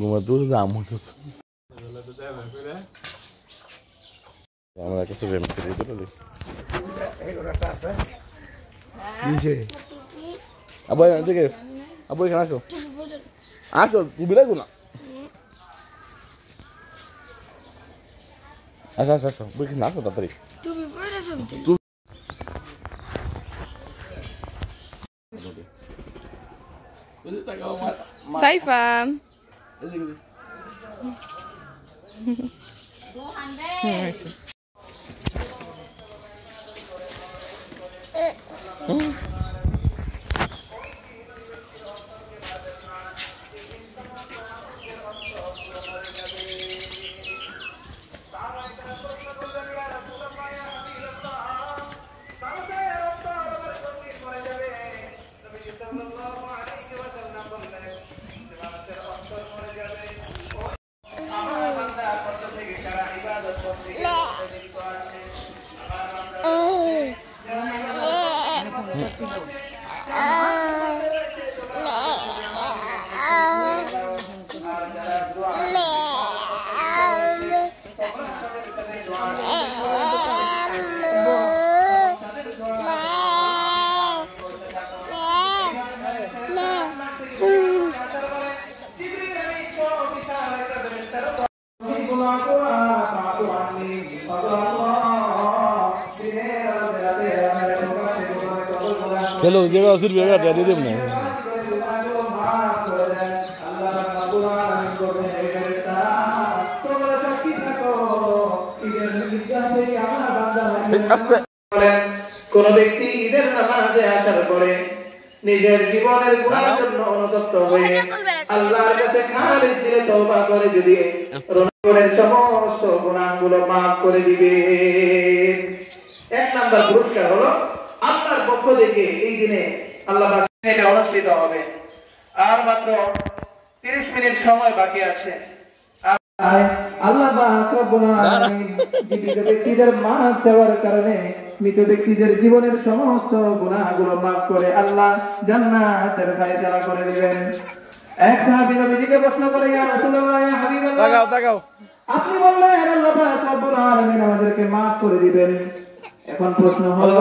ঘুমাতে জাম হতেছে আমরা কিছু গেম খেলে চলে আবু এদিকে আবু এখানে আসো আসো তুমি লাগো না আসো আসো আসো বুঝিস না আসো তাড়াতাড়ি Saifa. Hello, jega asur biar ada di mana? কোন ব্যক্তি ঈদের নামাজে আসার পরে নিজের জীবনের গুনাহের জন্য অনুতপ্ত হয়ে আল্লাহর কাছে খালিস দিলে তওবা করে যদি রমজানের সমস্ত গুনাহগুলো maaf করে দিবে। এক নাম্বার পুরস্কার হলো আল্লাহর পক্ষ থেকে এই দিনে আল্লাহ পাক এটা অনুষ্ঠিত হবে। আর মাত্র 30 মিনিট সময় বাকি আছে। আল্লাহ পাক রব্বুল আলামিন জীবিত ব্যক্তিদের maaf দেওয়ার কারণে মৃত ব্যক্তিদের জীবনের সমস্ত গুনাহগুলো maaf করে আল্লাহ জান্নাতের ফয়সালা করে দিবেন। এক সাহাবী নবীজিকে প্রশ্ন করে ইয়া রাসূলুল্লাহ ইয়া হাবিবাল্লাহ তাকাও আপনি বললেন আল্লাহ পাক রব্বুল আলামিন আমাদেরকে maaf করে দিবেন। এখন প্রশ্ন হলো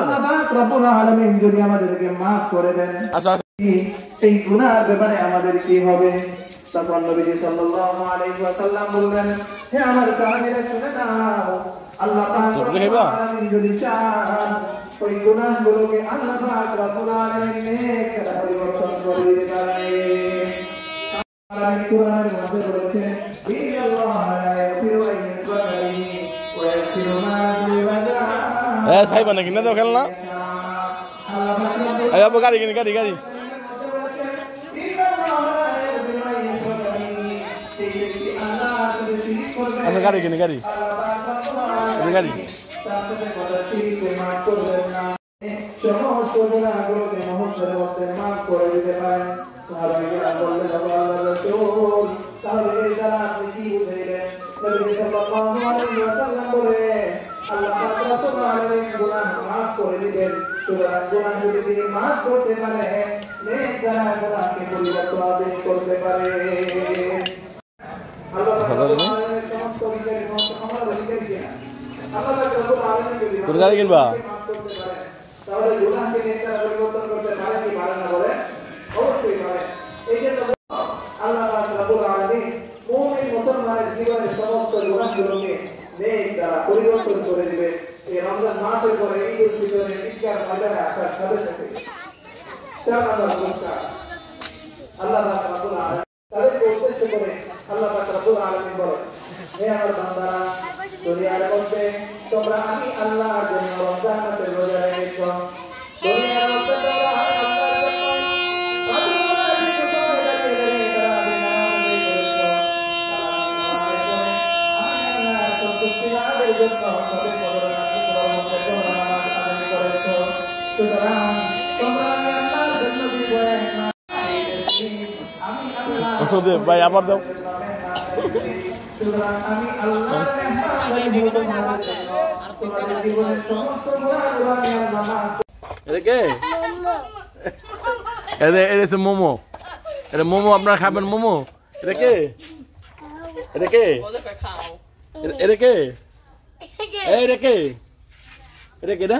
আল্লাহ পাক রব্বুল আলামিন যদি আমাদেরকে maaf করে দেন এই গুনাহের ব্যাপারে আমাদের কি হবে? তখন নবীজি সাল্লাল্লাহু আলাইহি ওয়াসাল্লাম বললেন হে আমার সাহাবীরা শুনে নাও আল্লাহ পাক রব্বুল আলামিন যদি চান ওই গুনাহগুলোকে আল্লাহ পাক রব্বুল আলামিন নেক পরিবর্তন করে দিতে পারে। আল্লাহ কুরআনের মধ্যে বলেছেন ইন্নাল্লাহা লা ইয়াগফিরু আন ইউশরাকা বিহি ওয়া ইয়াগফিরু মা দুনা যালিকা সাহেব নাকি না দাও খেলনা আয় আবু গাড়ি গাড়ি গাড়ি আমি গাড়ি কিনে গাড়ি গাড়ি সমস্ত গুনাহগুলোকে মুহূর্তের মধ্যে maaf করে দিতে পারেন। সাহাবায়ে বললেন আল্লাহর রাসূল তাহলে যারা আপনি কি বুঝাইলেন? নবী সাল্লাল্লাহু আলাইহি ওয়াসাল্লাম বলে আল্লাহ পাক রব্বুল আলামিন গুনাহ maaf করে দিবেন। সুতরাং গুনাহ যদি তিনি maaf করতে পারেন নেক যারা গুনাহকে পরিবর্তন করতে পারে। আল্লাহ পাক রব্বুল আলামিন সমস্ত বিষয়ে সমস্ত ক্ষমতা অধিকারী কিনা আল্লাহ পাক রব্বুল আলামিন যদি তোর গাড়ি কিনবা তাহলে গুনাহকে নেক যারা পরিবর্তন করতে পারে কি পারে না বলে? অবশ্যই পারে। এই জন্য আল্লাহ পাক রব্বুল আলামিন মুমিন মুসলমানের জীবনের সমস্ত গুনাহগুলোকে নেক দ্বারা পরিবর্তন করে দিবে। এই রমজান মাসের পরে ঈদুল ফিতরের ঈদগাহ ময়দানে আসার সাথে সাথে আল্লাহ পাক রব্বুল আলামিন তাদেরকে উদ্দেশ্য করে আল্লাহ পাক রব্বুল আলামিন বলেন হে আমার বান্দারা দুনিয়ার মধ্যে তোমরা আমি আল্লাহর জন্য রমজান মাসের রোজা রেখেছো। দুনিয়ার মধ্যে তোমরা আমি আল্লাহর ভাই আবার দাও মোমো এটা মোমো আপনারা খাবেন মোমো এটা কে এটা কে এটা কে এটা কে এটা কে না